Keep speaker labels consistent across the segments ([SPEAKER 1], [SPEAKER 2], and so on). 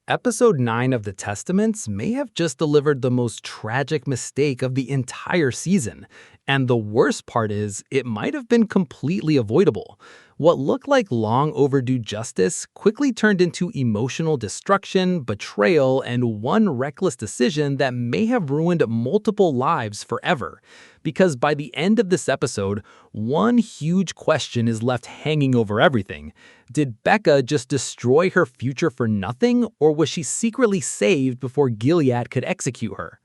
[SPEAKER 1] Episode 9 of The Testaments may have just delivered the most tragic mistake of the entire season. And the worst part is, it might have been completely avoidable. What looked like long overdue justice quickly turned into emotional destruction, betrayal, and one reckless decision that may have ruined multiple lives forever. Because by the end of this episode, one huge question is left hanging over everything. Did Becca just destroy her future for nothing, or was she secretly saved before Gilead could execute her?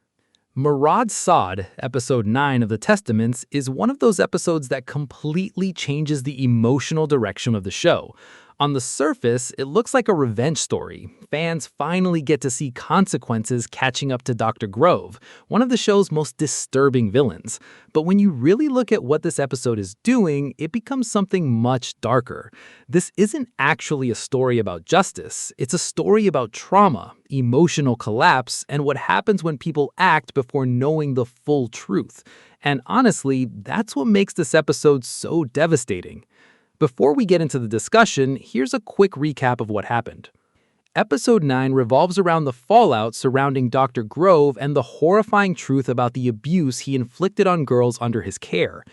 [SPEAKER 1] Marat Sade, episode 9 of The Testaments, is one of those episodes that completely changes the emotional direction of the show. On the surface, it looks like a revenge story. Fans finally get to see consequences catching up to Dr. Grove, one of the show's most disturbing villains. But when you really look at what this episode is doing, it becomes something much darker. This isn't actually a story about justice. It's a story about trauma, emotional collapse, and what happens when people act before knowing the full truth. And honestly, that's what makes this episode so devastating. Before we get into the discussion, here's a quick recap of what happened. Episode 9 revolves around the fallout surrounding Dr. Grove and the horrifying truth about the abuse he inflicted on girls under his care.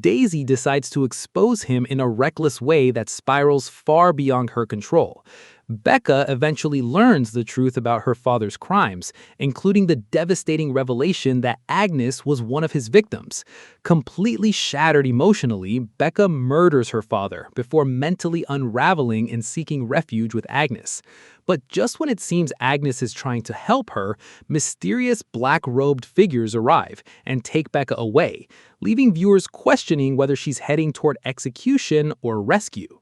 [SPEAKER 1] Daisy decides to expose him in a reckless way that spirals far beyond her control. Becca eventually learns the truth about her father's crimes, including the devastating revelation that Agnes was one of his victims. Completely shattered emotionally, Becca murders her father before mentally unraveling and seeking refuge with Agnes. But just when it seems Agnes is trying to help her, mysterious black-robed figures arrive and take Becca away, leaving viewers questioning whether she's heading toward execution or rescue.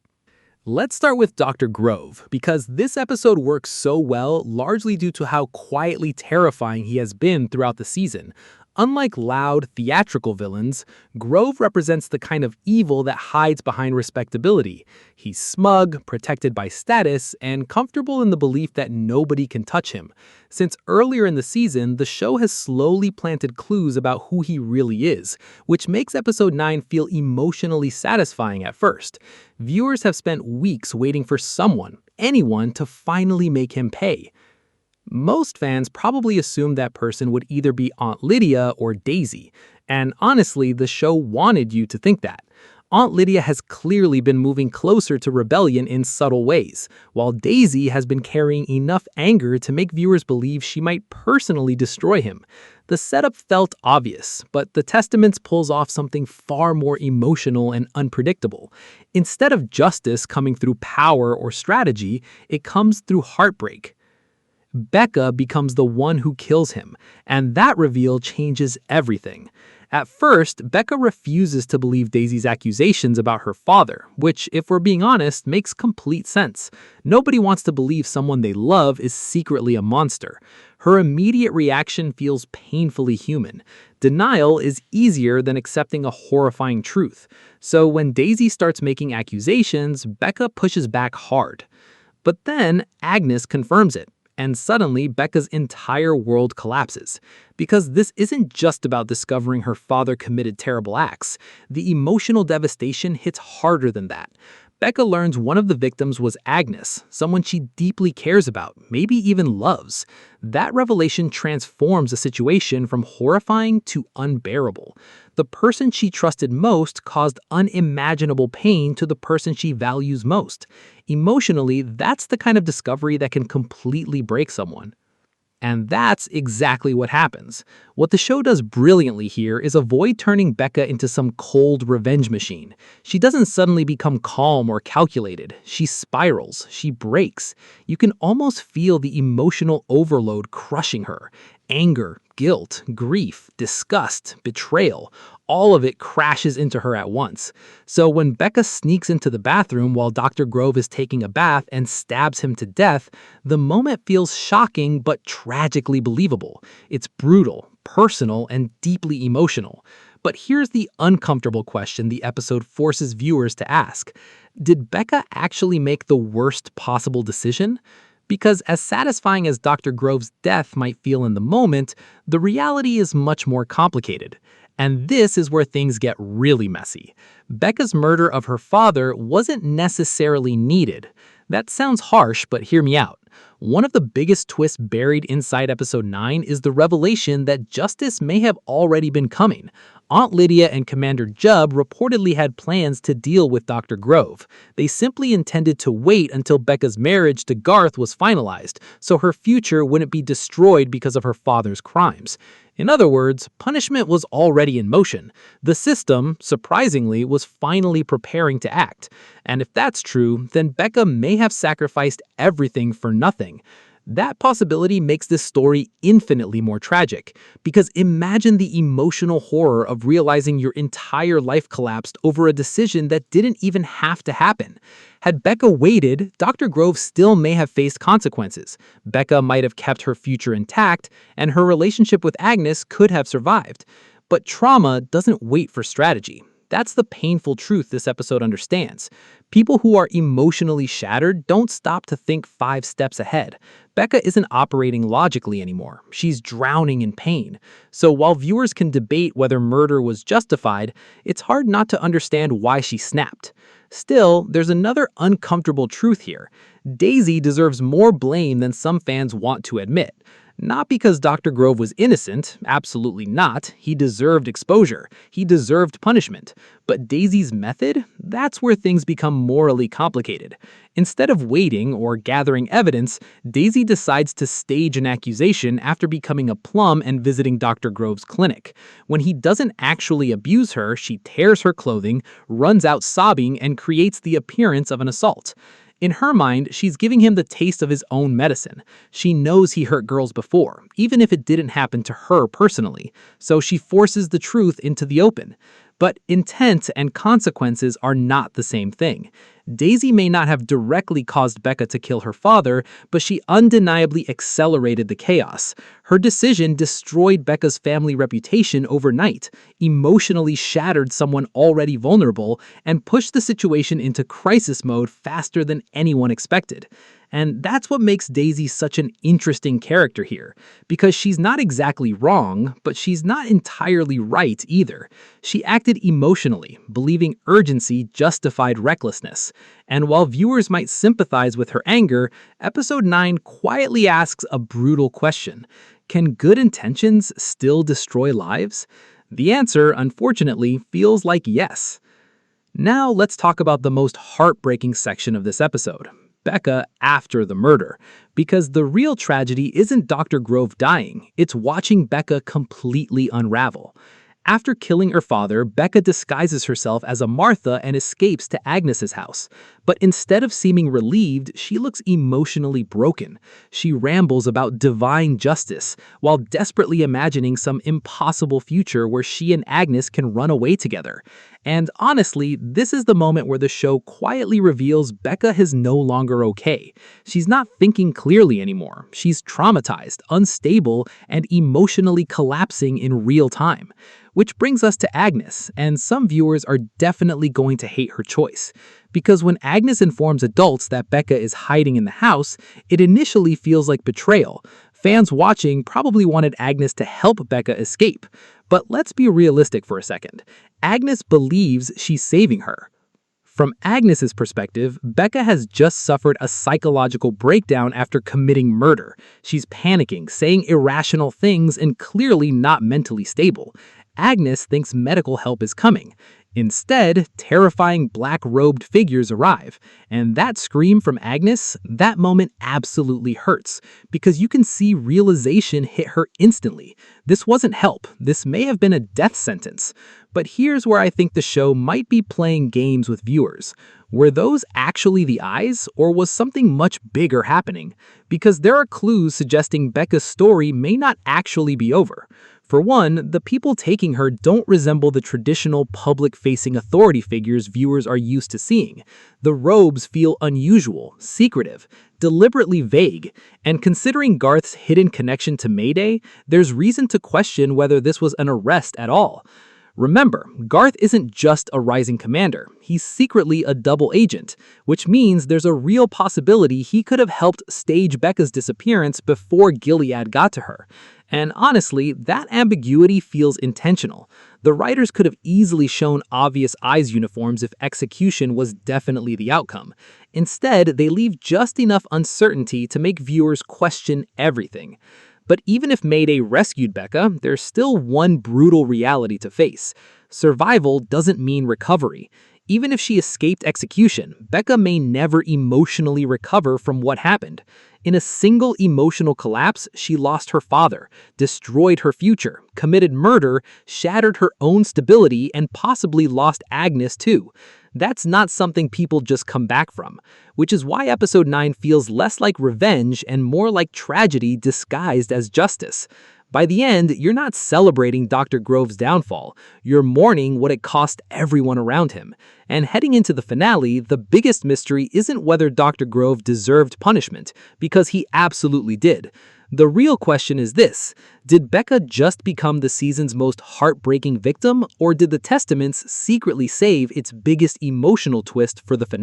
[SPEAKER 1] Let's start with Dr. Grove, because this episode works so well largely due to how quietly terrifying he has been throughout the season. Unlike loud, theatrical villains, Grove represents the kind of evil that hides behind respectability. He's smug, protected by status, and comfortable in the belief that nobody can touch him. Since earlier in the season, the show has slowly planted clues about who he really is, which makes episode 9 feel emotionally satisfying at first. Viewers have spent weeks waiting for someone, anyone, to finally make him pay. Most fans probably assumed that person would either be Aunt Lydia or Daisy, and honestly, the show wanted you to think that. Aunt Lydia has clearly been moving closer to rebellion in subtle ways, while Daisy has been carrying enough anger to make viewers believe she might personally destroy him. The setup felt obvious, but The Testaments pulls off something far more emotional and unpredictable. Instead of justice coming through power or strategy, it comes through heartbreak. Becca becomes the one who kills him, and that reveal changes everything. At first, Becca refuses to believe Daisy's accusations about her father, which, if we're being honest, makes complete sense. Nobody wants to believe someone they love is secretly a monster. Her immediate reaction feels painfully human. Denial is easier than accepting a horrifying truth. So when Daisy starts making accusations, Becca pushes back hard. But then Agnes confirms it. And suddenly, Becca's entire world collapses. Because this isn't just about discovering her father committed terrible acts. The emotional devastation hits harder than that. Becca learns one of the victims was Agnes, someone she deeply cares about, maybe even loves. That revelation transforms a situation from horrifying to unbearable. The person she trusted most caused unimaginable pain to the person she values most. Emotionally, that's the kind of discovery that can completely break someone. And that's exactly what happens. What the show does brilliantly here is avoid turning Becca into some cold revenge machine. She doesn't suddenly become calm or calculated. She spirals. She breaks. You can almost feel the emotional overload crushing her. Anger, guilt, grief, disgust, betrayal, all of it crashes into her at once. So when Becca sneaks into the bathroom while Dr. Grove is taking a bath and stabs him to death, the moment feels shocking but tragically believable. It's brutal, personal, and deeply emotional. But here's the uncomfortable question the episode forces viewers to ask. Did Becca actually make the worst possible decision? Because as satisfying as Dr. Grove's death might feel in the moment, the reality is much more complicated. And this is where things get really messy. Becca's murder of her father wasn't necessarily needed. That sounds harsh, but hear me out. One of the biggest twists buried inside episode 9 is the revelation that justice may have already been coming. Aunt Lydia and Commander Jubb reportedly had plans to deal with Dr. Grove. They simply intended to wait until Becca's marriage to Garth was finalized, so her future wouldn't be destroyed because of her father's crimes. In other words, punishment was already in motion. The system, surprisingly, was finally preparing to act. And if that's true, then Becca may have sacrificed everything for nothing. That possibility makes this story infinitely more tragic, because imagine the emotional horror of realizing your entire life collapsed over a decision that didn't even have to happen. Had Becca waited, Dr. Grove still may have faced consequences. Becca might have kept her future intact, and her relationship with Agnes could have survived. But trauma doesn't wait for strategy. That's the painful truth this episode understands. People who are emotionally shattered don't stop to think 5 steps ahead. Becca isn't operating logically anymore. She's drowning in pain. So while viewers can debate whether murder was justified, it's hard not to understand why she snapped. Still, there's another uncomfortable truth here. Daisy deserves more blame than some fans want to admit. Not because Dr. Grove was innocent, absolutely not. He deserved exposure. He deserved punishment. But Daisy's method? That's where things become morally complicated. Instead of waiting or gathering evidence, Daisy decides to stage an accusation after becoming a plum and visiting Dr. Grove's clinic. When he doesn't actually abuse her, she tears her clothing, runs out sobbing, and creates the appearance of an assault. In her mind, she's giving him the taste of his own medicine. She knows he hurt girls before, even if it didn't happen to her personally, so she forces the truth into the open. But intent and consequences are not the same thing. Daisy may not have directly caused Becca to kill her father, but she undeniably accelerated the chaos. Her decision destroyed Becca's family reputation overnight, emotionally shattered someone already vulnerable, and pushed the situation into crisis mode faster than anyone expected. And that's what makes Daisy such an interesting character here, because she's not exactly wrong, but she's not entirely right either. She acted emotionally, believing urgency justified recklessness. And while viewers might sympathize with her anger, episode 9 quietly asks a brutal question. Can good intentions still destroy lives? The answer, unfortunately, feels like yes. Now let's talk about the most heartbreaking section of this episode. Becca after the murder, because the real tragedy isn't Dr. Grove dying, it's watching Becca completely unravel. After killing her father, Becca disguises herself as a Martha and escapes to Agnes's house. But instead of seeming relieved, she looks emotionally broken. She rambles about divine justice, while desperately imagining some impossible future where she and Agnes can run away together. And honestly, this is the moment where the show quietly reveals Becca is no longer okay. She's not thinking clearly anymore. She's traumatized, unstable, and emotionally collapsing in real time. Which brings us to Agnes, and some viewers are definitely going to hate her choice. Because when Agnes informs adults that Becca is hiding in the house, it initially feels like betrayal. Fans watching probably wanted Agnes to help Becca escape. But let's be realistic for a second. Agnes believes she's saving her. From Agnes's perspective, Becca has just suffered a psychological breakdown after committing murder. She's panicking, saying irrational things, and clearly not mentally stable. Agnes thinks medical help is coming. Instead, terrifying black-robed figures arrive. And that scream from Agnes, that moment absolutely hurts, because you can see realization hit her instantly. This wasn't help. This may have been a death sentence. But here's where I think the show might be playing games with viewers. Were those actually the eyes, or was something much bigger happening? Because there are clues suggesting Becca's story may not actually be over. For one, the people taking her don't resemble the traditional public-facing authority figures viewers are used to seeing. The robes feel unusual, secretive, deliberately vague, and considering Garth's hidden connection to Mayday, there's reason to question whether this was an arrest at all. Remember, Garth isn't just a rising commander, he's secretly a double agent, which means there's a real possibility he could have helped stage Becca's disappearance before Gilead got to her. And honestly, that ambiguity feels intentional. The writers could have easily shown obvious eyes uniforms if execution was definitely the outcome. Instead, they leave just enough uncertainty to make viewers question everything. But even if Mayday rescued Becca, there's still one brutal reality to face. Survival doesn't mean recovery. Even if she escaped execution, Becca may never emotionally recover from what happened. In a single emotional collapse, she lost her father, destroyed her future, committed murder, shattered her own stability, and possibly lost Agnes too. That's not something people just come back from, which is why episode 9 feels less like revenge and more like tragedy disguised as justice. By the end, you're not celebrating Dr. Grove's downfall, you're mourning what it cost everyone around him. And heading into the finale, the biggest mystery isn't whether Dr. Grove deserved punishment, because he absolutely did. The real question is this: did Becca just become the season's most heartbreaking victim, or did the Testaments secretly save its biggest emotional twist for the finale?